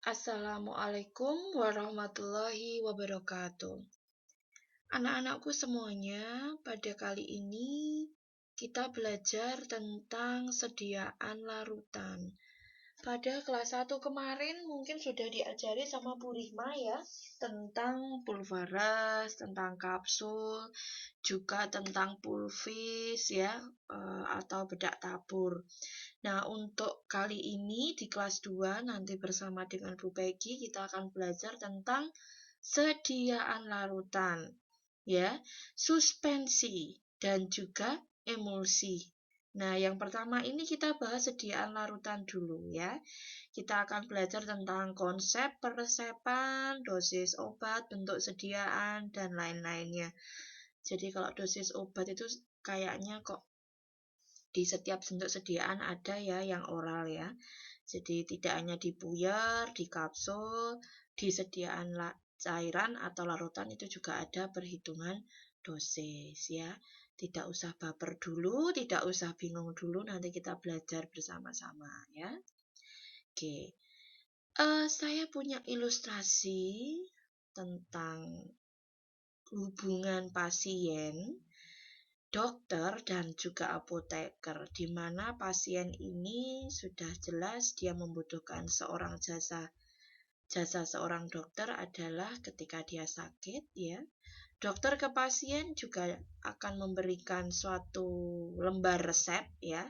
Assalamualaikum warahmatullahi wabarakatuh. Anak-anakku semuanya, pada kali ini kita belajar tentang sediaan larutan. Pada kelas 1 kemarin mungkin sudah diajari sama Bu Rihma ya, tentang pulvaras, tentang kapsul, juga tentang pulvis ya, atau bedak tabur. Nah, untuk kali ini di kelas 2 nanti bersama dengan Bu Peggy kita akan belajar tentang sediaan larutan, ya, suspensi dan juga emulsi. Nah, yang pertama ini kita bahas sediaan larutan dulu ya. Kita akan belajar tentang konsep peresepan, dosis obat, bentuk sediaan, dan lain-lainnya. Jadi kalau dosis obat itu kayaknya kok di setiap bentuk sediaan ada ya yang oral ya. Jadi tidak hanya di puyer, di kapsul, di sediaan cairan atau larutan itu juga ada perhitungan dosis ya. Tidak usah baper dulu, tidak usah bingung dulu, nanti kita belajar bersama-sama ya. Oke. Saya punya ilustrasi tentang hubungan pasien, dokter, dan juga apoteker, di mana pasien ini sudah jelas dia membutuhkan seorang jasa seorang dokter adalah ketika dia sakit ya. Dokter ke pasien juga akan memberikan suatu lembar resep ya,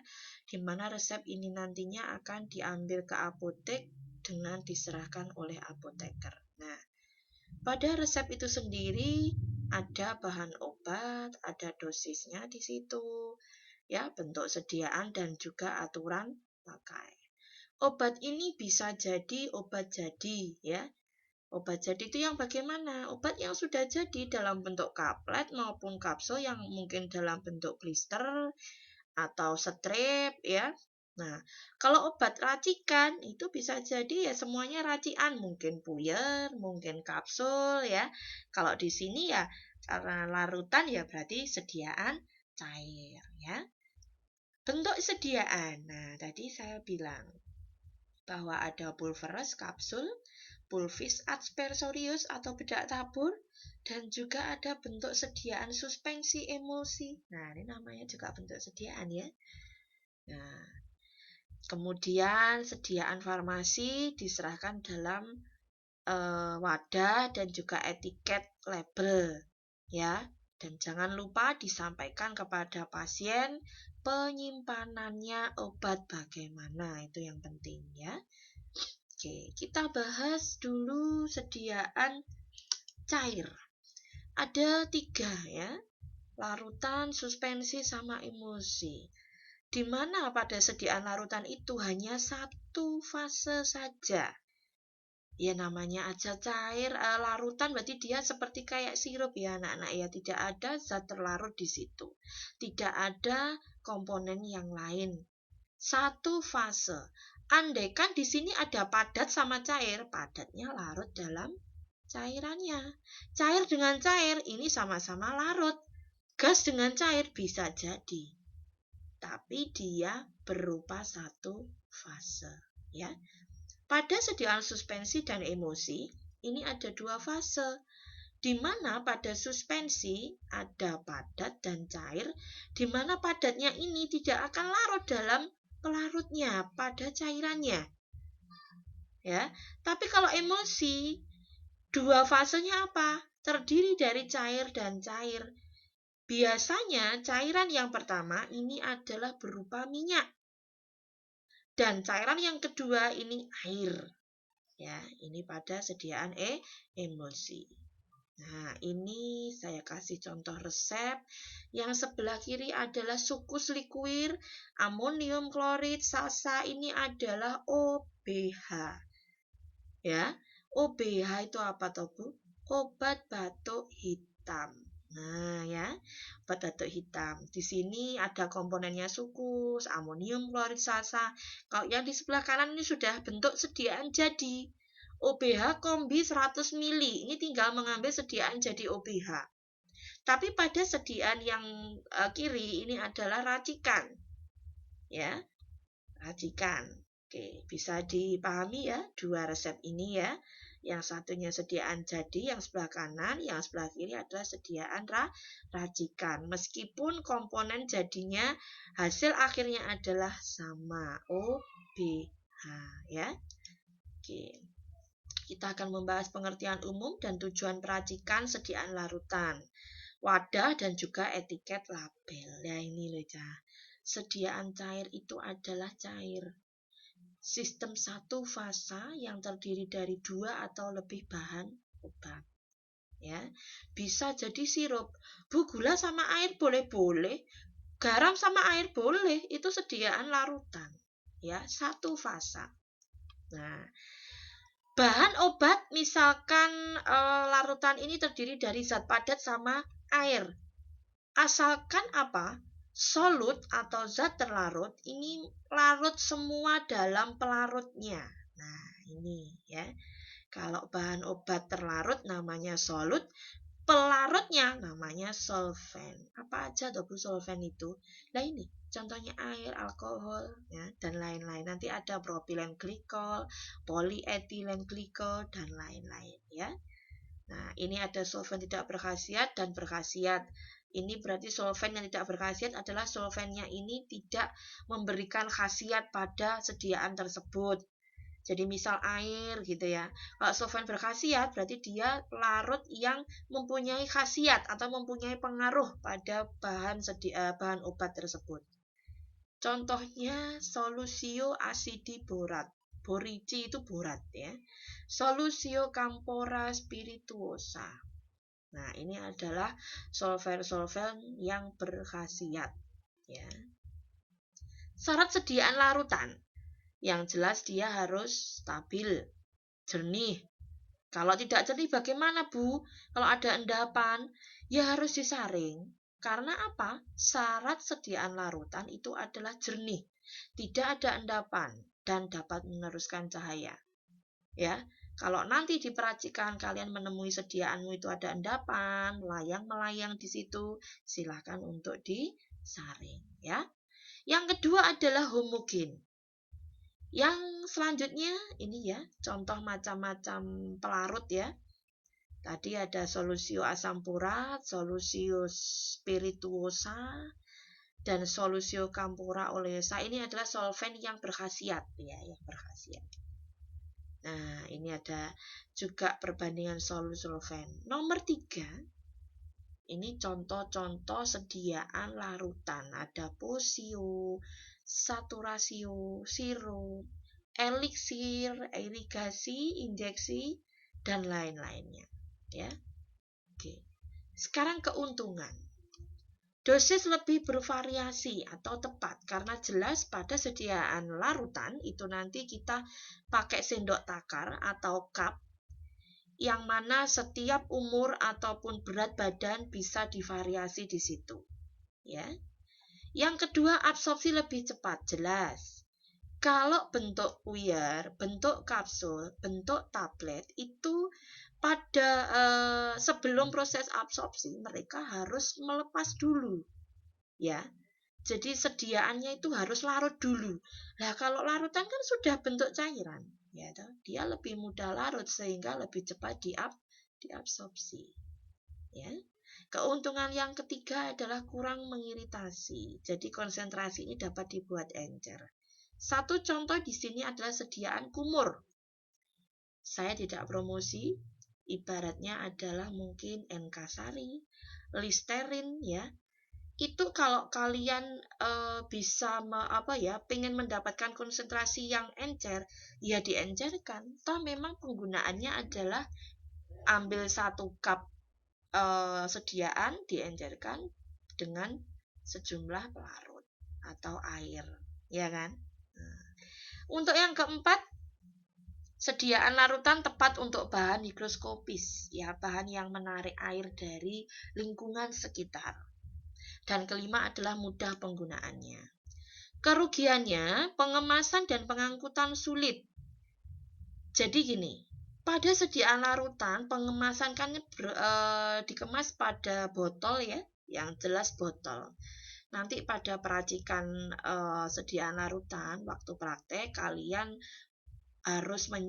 di mana resep ini nantinya akan diambil ke apotek dengan diserahkan oleh apoteker. Nah, pada resep itu sendiri ada bahan obat, ada dosisnya di situ, ya, bentuk sediaan dan juga aturan pakai. Obat ini bisa jadi obat jadi, ya. Obat jadi itu yang bagaimana? Obat yang sudah jadi dalam bentuk kaplet maupun kapsul yang mungkin dalam bentuk blister atau strip, ya. Nah, kalau obat racikan itu bisa jadi ya semuanya racikan, mungkin puyer, mungkin kapsul ya. Kalau di sini ya karena larutan ya berarti sediaan cair ya. Bentuk sediaan. Nah, tadi saya bilang bahwa ada pulveres kapsul, pulvis aspersorius atau bedak tabur, dan juga ada bentuk sediaan suspensi emulsi. Nah, ini namanya juga bentuk sediaan ya. Nah, kemudian sediaan farmasi diserahkan dalam wadah dan juga etiket label ya. Dan jangan lupa disampaikan kepada pasien penyimpanannya obat bagaimana, itu yang penting ya. Oke, kita bahas dulu sediaan cair. Ada 3 ya, larutan, suspensi, sama emulsi. Di mana pada sediaan larutan itu hanya satu fase saja. Ya namanya aja cair, larutan berarti dia seperti kayak sirup ya anak-anak ya. Tidak ada zat terlarut di situ. Tidak ada komponen yang lain. Satu fase. Andaikan di sini ada padat sama cair, padatnya larut dalam cairannya. Cair dengan cair ini sama-sama larut. Gas dengan cair bisa jadi, tapi dia berupa satu fase ya. Pada sediaan suspensi dan emulsi ini ada 2 fase, di mana pada suspensi ada padat dan cair, di mana padatnya ini tidak akan larut dalam pelarutnya pada cairannya ya. Tapi kalau emulsi 2 fasenya apa? Terdiri dari cair dan cair. Biasanya cairan yang pertama ini adalah berupa minyak. Dan cairan yang kedua ini air. Ya, ini pada sediaan emulsi. Nah, ini saya kasih contoh resep. Yang sebelah kiri adalah sukus liquir, amonium klorid, sasa, ini adalah OBH. Ya, OBH itu apa toh Bu? Obat batuk hitam. Nah ya, obat batuk hitam. Di sini ada komponennya sukus, amonium klorid, sasa. Kalau yang di sebelah kanan ini sudah bentuk sediaan jadi. OBH kombi 100 ml. Ini tinggal mengambil sediaan jadi OBH. Tapi pada sediaan yang kiri ini adalah racikan. Ya, racikan. Oke, bisa dipahami ya dua resep ini ya. Yang satunya sediaan jadi, yang sebelah kanan, yang sebelah kiri adalah sediaan racikan. Meskipun komponen jadinya hasil akhirnya adalah sama, OBH ya. Oke. Kita akan membahas pengertian umum dan tujuan peracikan sediaan larutan, wadah dan juga etiket label. Ya ini loh ya. Sediaan cair itu adalah cair. Sistem satu fasa yang terdiri dari 2 atau lebih bahan obat. Ya, bisa jadi sirup. Bu, gula sama air boleh-boleh, garam sama air boleh, itu sediaan larutan. Ya, satu fasa. Nah, bahan obat misalkan larutan ini terdiri dari zat padat sama air. Asalkan apa? Solut atau zat terlarut ini larut semua dalam pelarutnya. Nah, ini ya. Kalau bahan obat terlarut namanya solut, pelarutnya namanya solvent. Apa aja tuh Bu solvent itu? Nah ini contohnya air, alkohol ya, dan lain-lain. Nanti ada propilen glikol, polyethylene glikol dan lain-lain ya. Nah, ini ada solvent tidak berkhasiat dan berkhasiat. Ini berarti solvent yang tidak berkhasiat adalah solventnya ini tidak memberikan khasiat pada sediaan tersebut. Jadi misal air gitu ya. Kalau solvent berkhasiat berarti dia larut yang mempunyai khasiat atau mempunyai pengaruh pada bahan obat tersebut. Contohnya solusio asidi borat. Borici itu borat ya. Solusio campora spirituosa. Nah, ini adalah solvent-solvent yang berkhasiat ya. Syarat sediaan larutan. Yang jelas dia harus stabil, jernih. Kalau tidak jernih bagaimana, Bu? Kalau ada endapan, ya harus disaring. Karena apa? Syarat sediaan larutan itu adalah jernih, tidak ada endapan dan dapat meneruskan cahaya. Ya. Kalau nanti di peracikan kalian menemui sediaanmu itu ada endapan, melayang-melayang di situ, silakan untuk disaring ya. Yang kedua adalah homogen. Yang selanjutnya ini ya, contoh macam-macam pelarut ya. Tadi ada solusio asam purat, solusio spirituosa, dan solusio campora oleosa. Ini adalah solvent yang berkhasiat ya, yang berkhasiat. Nah, ini ada juga perbandingan solvent. Nomor 3, ini contoh-contoh sediaan larutan. Ada posio, saturasio, sirup, eliksir, irigasi, injeksi, dan lain-lainnya. Ya. Oke. Sekarang keuntungan. Dosis lebih bervariasi atau tepat karena jelas pada sediaan larutan itu nanti kita pakai sendok takar atau cup yang mana setiap umur ataupun berat badan bisa divariasi di situ. Ya. Yang kedua, absorpsi lebih cepat, jelas. Kalau bentuk puyer, bentuk kapsul, bentuk tablet itu pada sebelum proses absorpsi mereka harus melepas dulu ya. Jadi sediaannya itu harus larut dulu. Nah, kalau larutan kan sudah bentuk cairan ya, dia lebih mudah larut sehingga lebih cepat diabsorpsi ya. Keuntungan yang ketiga adalah kurang mengiritasi. Jadi konsentrasi ini dapat dibuat encer. Satu contoh di sini adalah sediaan kumur. Saya tidak promosi, ibaratnya adalah mungkin Enkasari, Listerin ya. Itu kalau kalian bisa pengen mendapatkan konsentrasi yang encer, ya diencerkan. Toh memang penggunaannya adalah ambil 1 cup sediaan diencerkan dengan sejumlah pelarut atau air, ya kan? Nah, untuk yang keempat, sediaan larutan tepat untuk bahan higroskopis, ya bahan yang menarik air dari lingkungan sekitar. Dan kelima adalah mudah penggunaannya. Kerugiannya, pengemasan dan pengangkutan sulit. Jadi gini, pada sediaan larutan, pengemasan kan dikemas pada botol ya, yang jelas botol. nanti pada peracikan sediaan larutan waktu praktek kalian harus menyiapkan